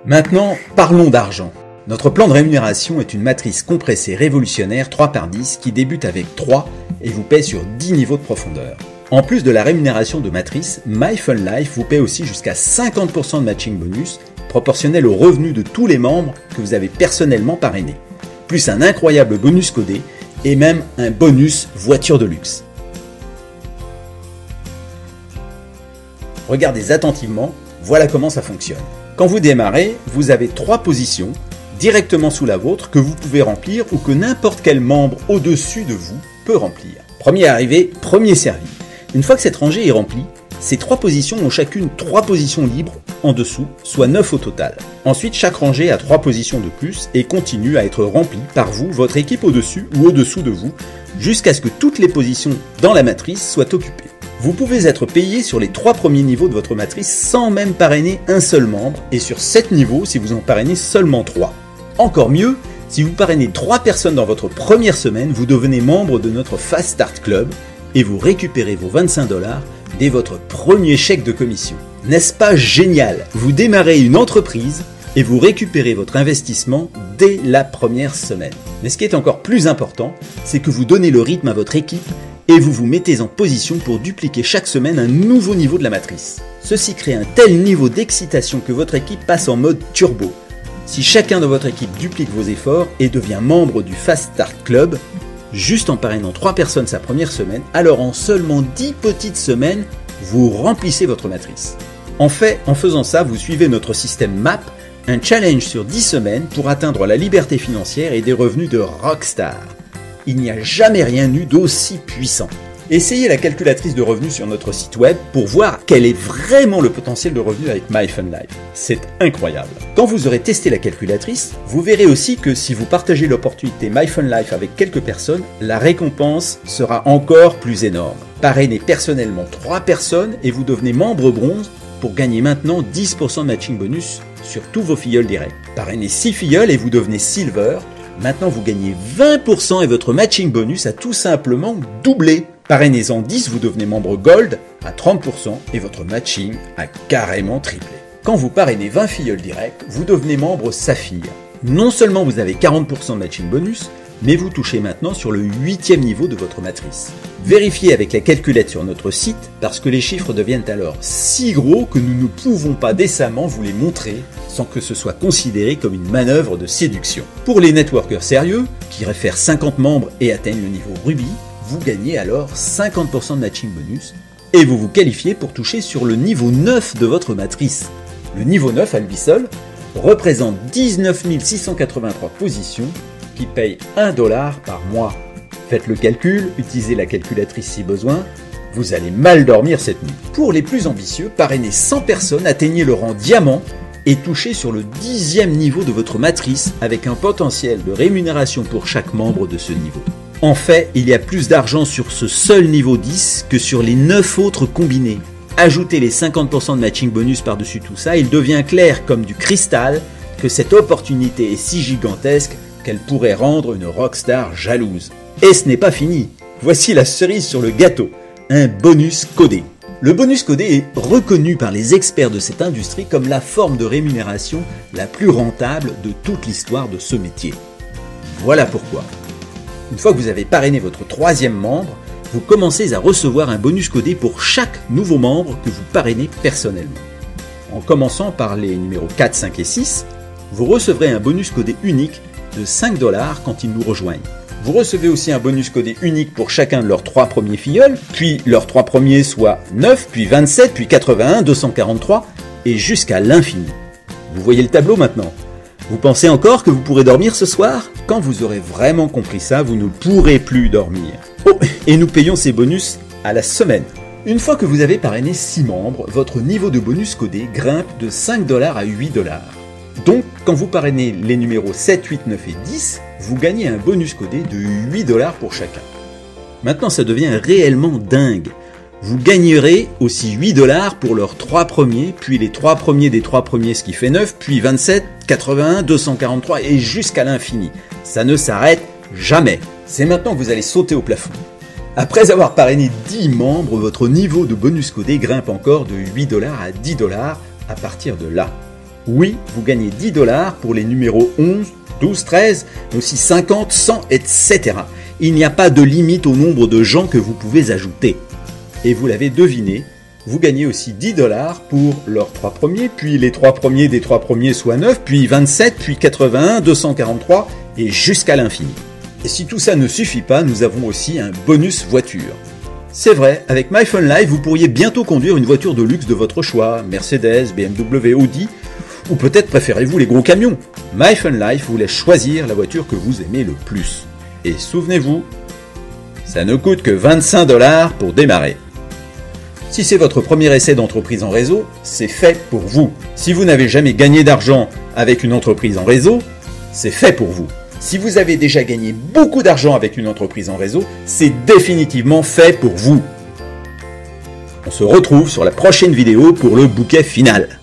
Maintenant, parlons d'argent. Notre plan de rémunération est une matrice compressée révolutionnaire 3x10 qui débute avec 3 et vous paie sur 10 niveaux de profondeur. En plus de la rémunération de matrice, MyFunLife vous paie aussi jusqu'à 50% de matching bonus, proportionnel aux revenus de tous les membres que vous avez personnellement parrainés, plus un incroyable bonus codé et même un bonus voiture de luxe. Regardez attentivement, voilà comment ça fonctionne. Quand vous démarrez, vous avez 3 positions directement sous la vôtre que vous pouvez remplir ou que n'importe quel membre au-dessus de vous peut remplir. Premier arrivé, premier servi. Une fois que cette rangée est remplie, ces 3 positions ont chacune 3 positions libres en dessous, soit 9 au total. Ensuite, chaque rangée a 3 positions de plus et continue à être remplie par vous, votre équipe au-dessus ou au-dessous de vous, jusqu'à ce que toutes les positions dans la matrice soient occupées. Vous pouvez être payé sur les 3 premiers niveaux de votre matrice sans même parrainer un seul membre et sur 7 niveaux si vous en parrainez seulement 3. Encore mieux, si vous parrainez 3 personnes dans votre première semaine, vous devenez membre de notre Fast Start Club et vous récupérez vos 25$ dès votre premier chèque de commission. N'est-ce pas génial? Vous démarrez une entreprise et vous récupérez votre investissement dès la première semaine. Mais ce qui est encore plus important, c'est que vous donnez le rythme à votre équipe et vous vous mettez en position pour dupliquer chaque semaine un nouveau niveau de la matrice. Ceci crée un tel niveau d'excitation que votre équipe passe en mode turbo. Si chacun de votre équipe duplique vos efforts et devient membre du Fast Start Club, juste en parrainant 3 personnes sa première semaine, alors en seulement 10 petites semaines, vous remplissez votre matrice. En fait, en faisant ça, vous suivez notre système MAP, un challenge sur 10 semaines pour atteindre la liberté financière et des revenus de rockstar. Il n'y a jamais rien eu d'aussi puissant. Essayez la calculatrice de revenus sur notre site web pour voir quel est vraiment le potentiel de revenus avec MyFunLife. C'est incroyable. Quand vous aurez testé la calculatrice, vous verrez aussi que si vous partagez l'opportunité MyFunLife avec quelques personnes, la récompense sera encore plus énorme. Parrainez personnellement 3 personnes et vous devenez membre bronze pour gagner maintenant 10% de matching bonus sur tous vos filleuls directs. Parrainez 6 filleuls et vous devenez silver. Maintenant vous gagnez 20% et votre matching bonus a tout simplement doublé. Parrainez-en 10, vous devenez membre Gold à 30% et votre matching a carrément triplé. Quand vous parrainez 20 filleuls directs, vous devenez membre Saphir. Non seulement vous avez 40% de matching bonus, mais vous touchez maintenant sur le 8e niveau de votre matrice. Vérifiez avec la calculette sur notre site parce que les chiffres deviennent alors si gros que nous ne pouvons pas décemment vous les montrer sans que ce soit considéré comme une manœuvre de séduction. Pour les networkers sérieux, qui réfèrent 50 membres et atteignent le niveau Ruby, vous gagnez alors 50% de matching bonus et vous vous qualifiez pour toucher sur le niveau 9 de votre matrice. Le niveau 9 à lui seul représente 19 683 positions qui payent $1 par mois. Faites le calcul, utilisez la calculatrice si besoin, vous allez mal dormir cette nuit. Pour les plus ambitieux, parrainez 100 personnes, atteignez le rang diamant et touchez sur le 10e niveau de votre matrice avec un potentiel de rémunération pour chaque membre de ce niveau. En fait, il y a plus d'argent sur ce seul niveau 10 que sur les 9 autres combinés. Ajoutez les 50% de matching bonus par-dessus tout ça, il devient clair comme du cristal que cette opportunité est si gigantesque qu'elle pourrait rendre une rockstar jalouse. Et ce n'est pas fini. Voici la cerise sur le gâteau, un bonus codé. Le bonus codé est reconnu par les experts de cette industrie comme la forme de rémunération la plus rentable de toute l'histoire de ce métier. Voilà pourquoi. Une fois que vous avez parrainé votre 3e membre, vous commencez à recevoir un bonus codé pour chaque nouveau membre que vous parrainez personnellement. En commençant par les numéros 4, 5 et 6, vous recevrez un bonus codé unique de $5 quand ils nous rejoignent. Vous recevez aussi un bonus codé unique pour chacun de leurs 3 premiers filleuls, puis leurs 3 premiers soit 9, puis 27, puis 81, 243 et jusqu'à l'infini. Vous voyez le tableau maintenant? Vous pensez encore que vous pourrez dormir ce soir? Quand vous aurez vraiment compris ça, vous ne pourrez plus dormir. Oh, et nous payons ces bonus à la semaine. Une fois que vous avez parrainé 6 membres, votre niveau de bonus codé grimpe de $5 à $8. Donc, quand vous parrainez les numéros 7, 8, 9 et 10, vous gagnez un bonus codé de $8 pour chacun. Maintenant, ça devient réellement dingue. Vous gagnerez aussi $8 pour leurs 3 premiers, puis les 3 premiers des 3 premiers, ce qui fait 9, puis 27, 81, 243 et jusqu'à l'infini. Ça ne s'arrête jamais. C'est maintenant que vous allez sauter au plafond. Après avoir parrainé 10 membres, votre niveau de bonus codé grimpe encore de $8 à $10 à partir de là. Oui, vous gagnez 10 $ pour les numéros 11, 12, 13, mais aussi 50, 100, etc. Il n'y a pas de limite au nombre de gens que vous pouvez ajouter. Et vous l'avez deviné, vous gagnez aussi 10 $ pour leurs 3 premiers, puis les 3 premiers des 3 premiers soit 9, puis 27, puis 81, 243 et jusqu'à l'infini. Et si tout ça ne suffit pas, nous avons aussi un bonus voiture. C'est vrai, avec MyFunLife, vous pourriez bientôt conduire une voiture de luxe de votre choix, Mercedes, BMW, Audi, ou peut-être préférez-vous les gros camions. MyFunLife vous laisse choisir la voiture que vous aimez le plus. Et souvenez-vous, ça ne coûte que 25 $ pour démarrer. Si c'est votre premier essai d'entreprise en réseau, c'est fait pour vous. Si vous n'avez jamais gagné d'argent avec une entreprise en réseau, c'est fait pour vous. Si vous avez déjà gagné beaucoup d'argent avec une entreprise en réseau, c'est définitivement fait pour vous. On se retrouve sur la prochaine vidéo pour le bouquet final.